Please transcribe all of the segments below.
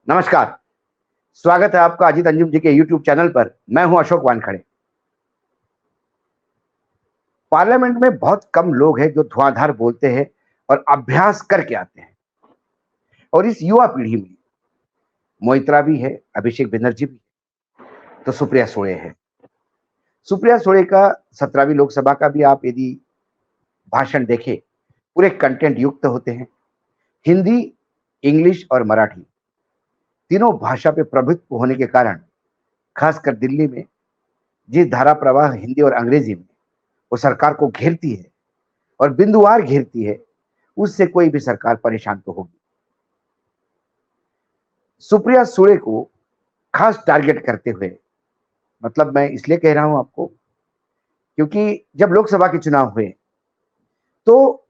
नमस्कार, स्वागत है आपका अजीत अंजुम जी के यूट्यूब चैनल पर। मैं हूं अशोक वानखड़े। पार्लियामेंट में बहुत कम लोग हैं जो धुआंधार बोलते हैं और अभ्यास करके आते हैं। और इस युवा पीढ़ी में मोइत्रा भी है, अभिषेक बनर्जी भी, तो सुप्रिया सुळे है। सुप्रिया सुळे का 17वीं लोकसभा का भी आप यदि भाषण देखें, पूरे कंटेंट युक्त होते हैं। हिंदी, इंग्लिश और मराठी तीनों भाषा पे प्रभुत्व होने के कारण खासकर दिल्ली में जिस धारा प्रवाह हिंदी और अंग्रेजी में वो सरकार को घेरती है और बिंदुवार घेरती है, उससे कोई भी सरकार परेशान तो होगी। सुप्रिया सुळे को खास टारगेट करते हुए, मतलब मैं इसलिए कह रहा हूं आपको क्योंकि जब लोकसभा के चुनाव हुए तो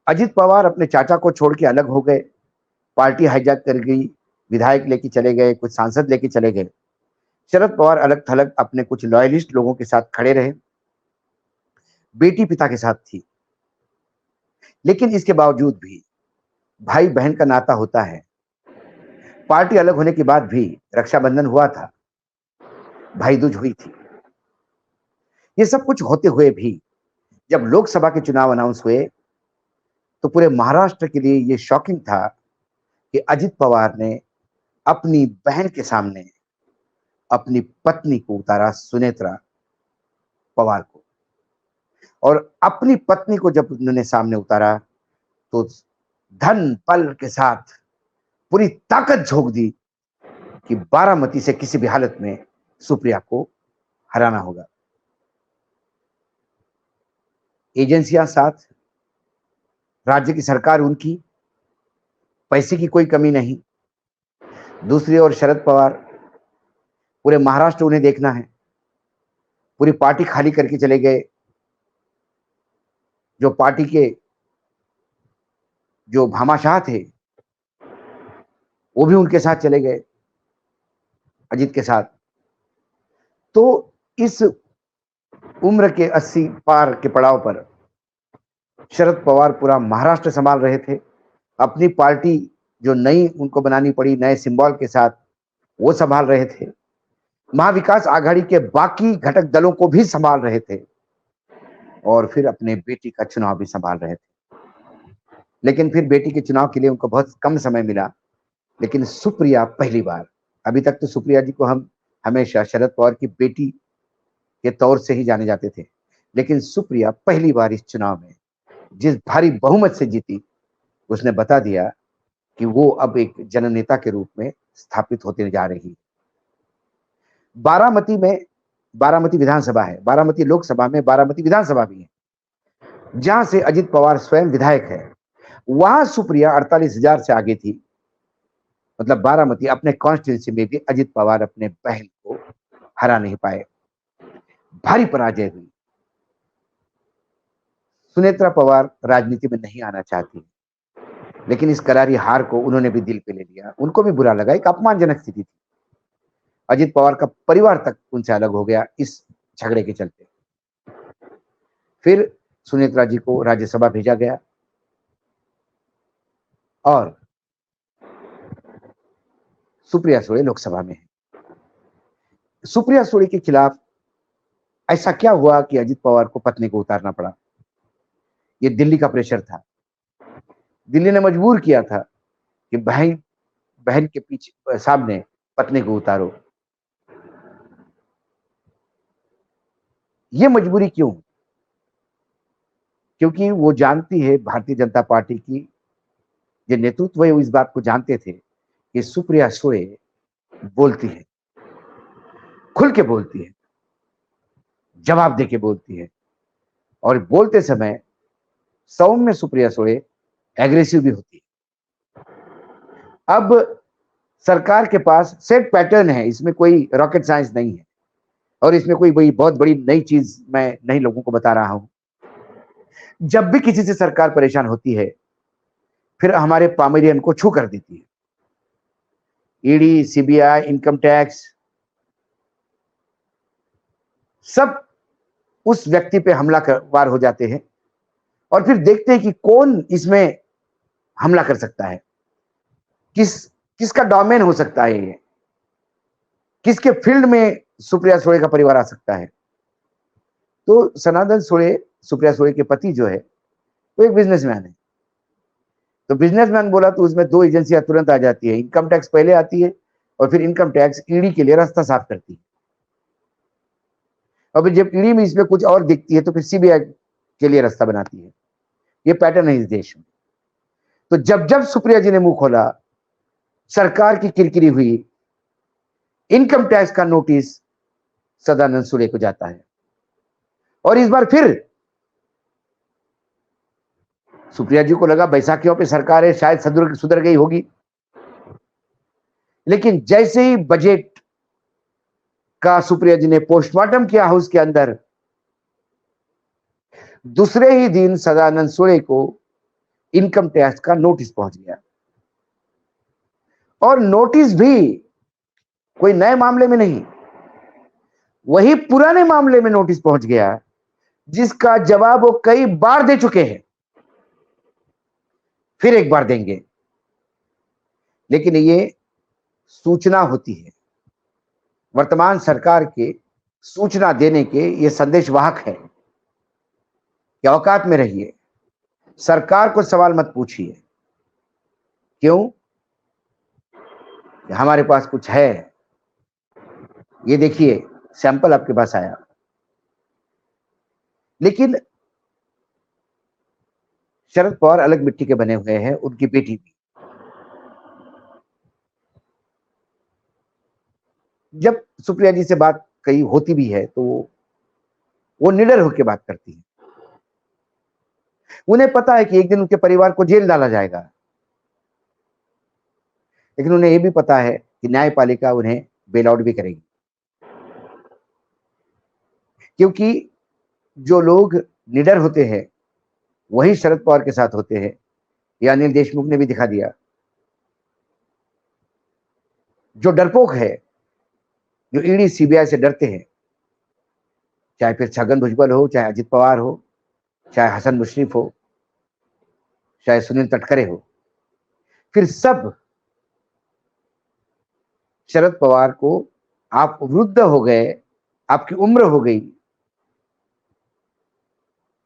अजित पवार अपने चाचा को छोड़ के अलग हो गए, पार्टी हाईजैक कर गई, विधायक लेके चले गए, कुछ सांसद लेके चले गए। शरद पवार अलग थलग अपने कुछ लॉयलिस्ट लोगों के साथ खड़े रहे। बेटी पिता के साथ थी, लेकिन इसके बावजूद भी भाई बहन का नाता होता है। पार्टी अलग होने के बाद भी रक्षाबंधन हुआ था, भाई दूज हुई थी। ये सब कुछ होते हुए भी जब लोकसभा के चुनाव अनाउंस हुए तो पूरे महाराष्ट्र के लिए ये शॉकिंग था कि अजित पवार ने अपनी बहन के सामने अपनी पत्नी को उतारा, सुनेत्रा पवार को। और अपनी पत्नी को जब उन्होंने सामने उतारा तो धन बल के साथ पूरी ताकत झोंक दी कि बारामती से किसी भी हालत में सुप्रिया को हराना होगा। एजेंसियां साथ, राज्य की सरकार उनकी, पैसे की कोई कमी नहीं। दूसरी ओर शरद पवार, पूरे महाराष्ट्र उन्हें देखना है, पूरी पार्टी खाली करके चले गए। जो पार्टी के जो भामाशाह थे वो भी उनके साथ चले गए, अजीत के साथ। तो इस उम्र के 80 पार के पड़ाव पर शरद पवार पूरा महाराष्ट्र संभाल रहे थे। अपनी पार्टी जो नई उनको बनानी पड़ी नए सिंबल के साथ, वो संभाल रहे थे। महाविकास आघाड़ी के बाकी घटक दलों को भी संभाल रहे थे और फिर अपने बेटी का चुनाव भी संभाल रहे थे। लेकिन फिर बेटी के चुनाव के लिए उनको बहुत कम समय मिला। लेकिन सुप्रिया पहली बार, अभी तक तो सुप्रिया जी को हम हमेशा शरद पवार की बेटी के तौर से ही जाने जाते थे, लेकिन सुप्रिया पहली बार इस चुनाव में जिस भारी बहुमत से जीती, उसने बता दिया कि वो अब एक जननेता के रूप में स्थापित होते जा रही है। बारामती में, बारामती विधानसभा है, बारामती लोकसभा में बारामती विधानसभा भी है, जहां से अजित पवार स्वयं विधायक है। वहां सुप्रिया 48,000 से आगे थी। मतलब बारामती अपने कॉन्स्टिट्यूंसी में भी अजित पवार अपने बहन को हरा नहीं पाए, भारी पराजय हुई। सुनेत्रा पवार राजनीति में नहीं आना चाहती, लेकिन इस करारी हार को उन्होंने भी दिल पे ले लिया। उनको भी बुरा लगा, एक अपमानजनक स्थिति थी। अजित पवार का परिवार तक उनसे अलग हो गया इस झगड़े के चलते। फिर सुनेत्रा जी को राज्यसभा भेजा गया और सुप्रिया सुळे लोकसभा में है। सुप्रिया सुळे के खिलाफ ऐसा क्या हुआ कि अजित पवार को पत्नी को उतारना पड़ा? ये दिल्ली का प्रेशर था। दिल्ली ने मजबूर किया था कि बहन बहन के पीछे सामने पत्नी को उतारो। ये मजबूरी क्यों? क्योंकि वो जानती है, भारतीय जनता पार्टी की जो नेतृत्व है वो इस बात को जानते थे कि सुप्रिया सुळे बोलती है, खुल के बोलती है, जवाब देके बोलती है, और बोलते समय सौम्य सुप्रिया सुळे एग्रेसिव भी होती है। अब सरकार के पास सेट पैटर्न है, इसमें कोई रॉकेट साइंस नहीं है और इसमें कोई बहुत बड़ी नई चीज मैं नहीं लोगों को बता रहा हूं। जब भी किसी से सरकार परेशान होती है, फिर हमारे पामरियन को छू कर देती है। ईडी, सीबीआई, इनकम टैक्स, सब उस व्यक्ति पे हमलावर हो जाते हैं और फिर देखते हैं कि कौन इसमें हमला कर सकता है, किस किसका डोमेन हो सकता है ये, किसके फील्ड में सुप्रिया सुळे का परिवार आ सकता है। तो सनातन सुळे, सुप्रिया सुळे के पति जो है वो एक बिजनेसमैन है। तो बिजनेसमैन बोला तो उसमें दो एजेंसियां तुरंत आ जाती है, इनकम टैक्स पहले आती है और फिर इनकम टैक्स ईडी के लिए रास्ता साफ करती है। और फिर जब ईडी में इसमें कुछ और दिखती है तो फिर सीबीआई के लिए रास्ता बनाती है। ये पैटर्न है इस देश में। तो जब जब सुप्रिया जी ने मुंह खोला, सरकार की किरकिरी हुई, इनकम टैक्स का नोटिस सदानंद सुळे को जाता है। और इस बार फिर सुप्रिया जी को लगा बैसाखियों पे सरकार है, शायद सुधर गई होगी। लेकिन जैसे ही बजट का सुप्रिया जी ने पोस्टमार्टम किया हाउस के अंदर, दूसरे ही दिन सदानंद सुळे को इनकम टैक्स का नोटिस पहुंच गया। और नोटिस भी कोई नए मामले में नहीं, वही पुराने मामले में नोटिस पहुंच गया जिसका जवाब वो कई बार दे चुके हैं, फिर एक बार देंगे। लेकिन ये सूचना होती है, वर्तमान सरकार के सूचना देने के ये संदेशवाहक है कि औकात में रहिए, सरकार को सवाल मत पूछिए। क्यों? हमारे पास कुछ है, ये देखिए सैंपल आपके पास आया। लेकिन शरद पवार अलग मिट्टी के बने हुए हैं, उनकी बेटी भी। जब सुप्रिया जी से बात कहीं होती भी है तो वो निडर होकर बात करती है। उन्हें पता है कि एक दिन उनके परिवार को जेल डाला जाएगा, लेकिन उन्हें यह भी पता है कि न्यायपालिका उन्हें बेल आउट भी करेगी। क्योंकि जो लोग निडर होते हैं वही शरद पवार के साथ होते हैं, यह अनिल देशमुख ने भी दिखा दिया। जो डरपोक है, जो ईडी सीबीआई से डरते हैं, चाहे फिर छगन भुजबल हो, चाहे अजित पवार हो, चाहे हसन मुश्रीफ हो, चाहे सुनील तटकरे हो, फिर सब शरद पवार को आप वृद्ध हो गए, आपकी उम्र हो गई,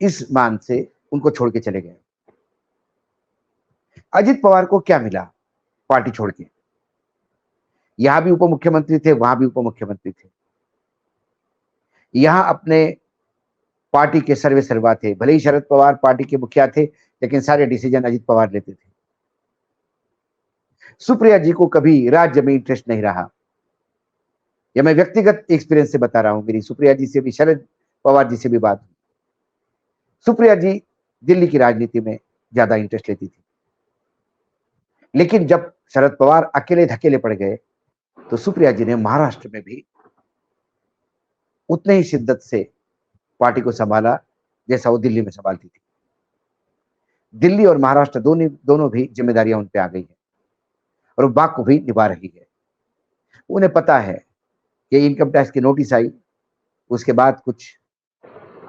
इस मान से उनको छोड़ के चले गए। अजित पवार को क्या मिला पार्टी छोड़ के? यहां भी उप मुख्यमंत्री थे, वहां भी उप मुख्यमंत्री थे, यहां अपने पार्टी के सर्वे सर्वा थे। भले ही शरद पवार पार्टी के मुखिया थे, लेकिन सारे डिसीजन अजित पवार लेते थे। सुप्रिया जी को कभी राज्य में इंटरेस्ट नहीं रहा। यह मैं व्यक्तिगत एक्सपीरियंस से बता रहा हूं, मेरी सुप्रिया जी से भी, शरद पवार जी से भी बात हुई। सुप्रिया जी दिल्ली की राजनीति में ज्यादा इंटरेस्ट लेती थी। लेकिन जब शरद पवार अकेले धकेले पड़ गए तो सुप्रिया जी ने महाराष्ट्र में भी उतने ही शिद्दत से पार्टी को संभाला जैसा वो दिल्ली में संभालती थी। दिल्ली और महाराष्ट्र दोनों भी जिम्मेदारियां उन पे आ गई है और वो बात को भी निभा रही है। उन्हें पता है कि इनकम टैक्स की नोटिस आई, उसके बाद कुछ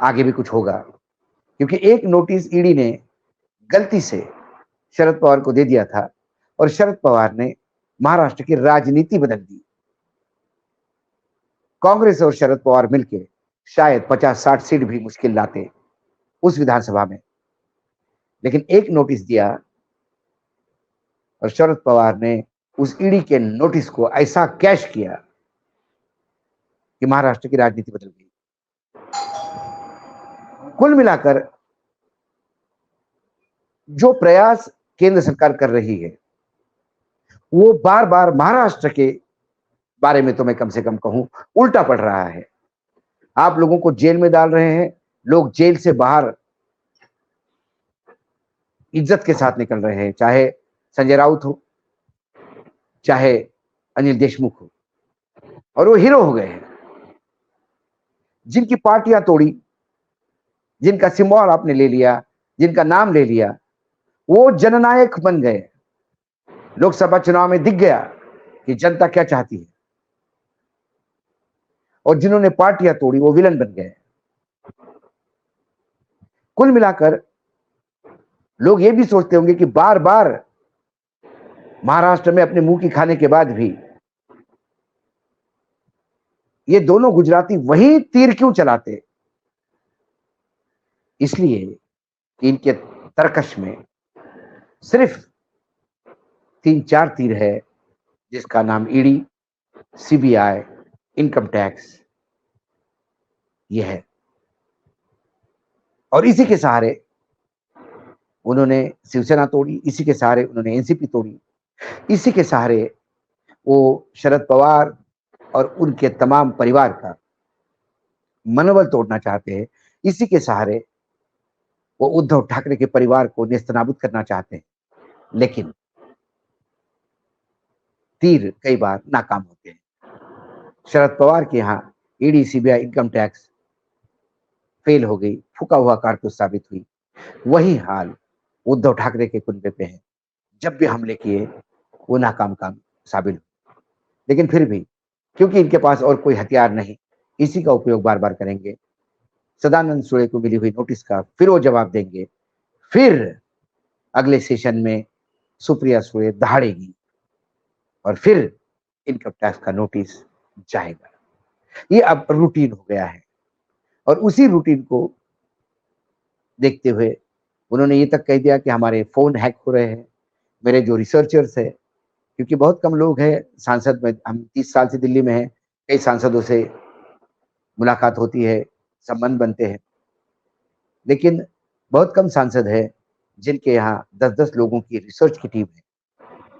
आगे भी कुछ होगा, क्योंकि एक नोटिस ईडी ने गलती से शरद पवार को दे दिया था और शरद पवार ने महाराष्ट्र की राजनीति बदल दी। कांग्रेस और शरद पवार मिलकर शायद 50-60 सीट भी मुश्किल लाते उस विधानसभा में, लेकिन एक नोटिस दिया और शरद पवार ने उस ईडी के नोटिस को ऐसा कैश किया कि महाराष्ट्र की राजनीति बदल गई। कुल मिलाकर जो प्रयास केंद्र सरकार कर रही है वो बार बार महाराष्ट्र के बारे में तो मैं कम से कम कहूं उल्टा पड़ रहा है। आप लोगों को जेल में डाल रहे हैं, लोग जेल से बाहर इज्जत के साथ निकल रहे हैं, चाहे संजय राउत हो, चाहे अनिल देशमुख हो, और वो हीरो हो गए हैं। जिनकी पार्टियां तोड़ी, जिनका सिंबल आपने ले लिया, जिनका नाम ले लिया, वो जननायक बन गए। लोकसभा चुनाव में दिख गया कि जनता क्या चाहती है, और जिन्होंने पार्टियां तोड़ी वो विलन बन गए। कुल मिलाकर लोग ये भी सोचते होंगे कि बार बार महाराष्ट्र में अपने मुंह की खाने के बाद भी ये दोनों गुजराती वही तीर क्यों चलाते? इसलिए कि इनके तरकश में सिर्फ 3-4 तीर है, जिसका नाम ईडी, सीबीआई, इनकम टैक्स ये है। और इसी के सहारे उन्होंने शिवसेना तोड़ी, इसी के सहारे उन्होंने एनसीपी तोड़ी, इसी के सहारे वो शरद पवार और उनके तमाम परिवार का मनोबल तोड़ना चाहते हैं। इसी के सहारे वो उद्धव ठाकरे के परिवार को नेस्तनाबूद करना चाहते हैं। लेकिन तीर कई बार नाकाम होते हैं। शरद पवार के यहाँ ED, CBI, income tax fail हो गई, फूका हुआ कारतूस साबित हुई। वही हाल उद्धव ठाकरे के कुनबे पे है। जब भी हमले किए वो नाकाम काम साबित हुए। लेकिन फिर भी क्योंकि इनके पास और कोई हथियार नहीं, इसी का उपयोग बार बार करेंगे। सदानंद सूर्य को मिली हुई नोटिस का फिर वो जवाब देंगे। फिर अगले सेशन में सुप्रिया सुळे दहाड़ेगी और फिर इनकम टैक्स का नोटिस जाएगा। ये अब रूटीन हो गया है और उसी रूटीन को देखते हुए उन्होंने ये तक कह दिया कि हमारे फोन हैक हो रहे हैं। मेरे जो रिसर्चर्स है, क्योंकि बहुत कम लोग हैं सांसद में, हम 30 साल से दिल्ली में हैं, कई सांसदों से मुलाकात होती है, संबंध बनते हैं, लेकिन बहुत कम सांसद है जिनके यहाँ 10-10 लोगों की रिसर्च की टीम है।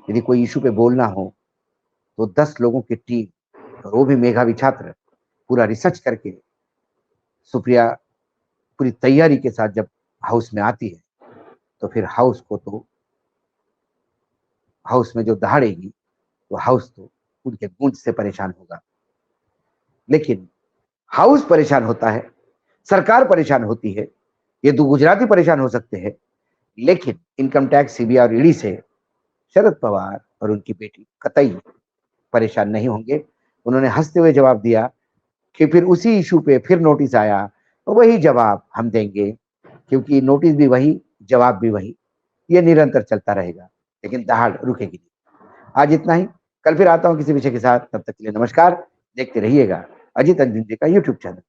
यदि कोई इशू पे बोलना हो तो 10 लोगों की टीम, और वो भी मेधावी छात्र, पूरा रिसर्च करके सुप्रिया पूरी तैयारी के साथ जब हाउस में आती है तो फिर हाउस में जो दहाड़ेगी तो हाउस तो उनके गूंज से परेशान होगा। लेकिन हाउस परेशान होता है, सरकार परेशान होती है, ये दो गुजराती परेशान हो सकते हैं, लेकिन इनकम टैक्स, सीबीआई और ईडी से शरद पवार और उनकी बेटी कतई परेशान नहीं होंगे। उन्होंने हंसते हुए जवाब दिया कि फिर उसी इशू पे फिर नोटिस आया तो वही जवाब हम देंगे, क्योंकि नोटिस भी वही, जवाब भी वही, ये निरंतर चलता रहेगा, लेकिन दहाड़ रुकेगी नहीं। आज इतना ही, कल फिर आता हूं किसी विषय के साथ। तब तक के लिए नमस्कार। देखते रहिएगा अजीत अंजुन जी का यूट्यूब चैनल।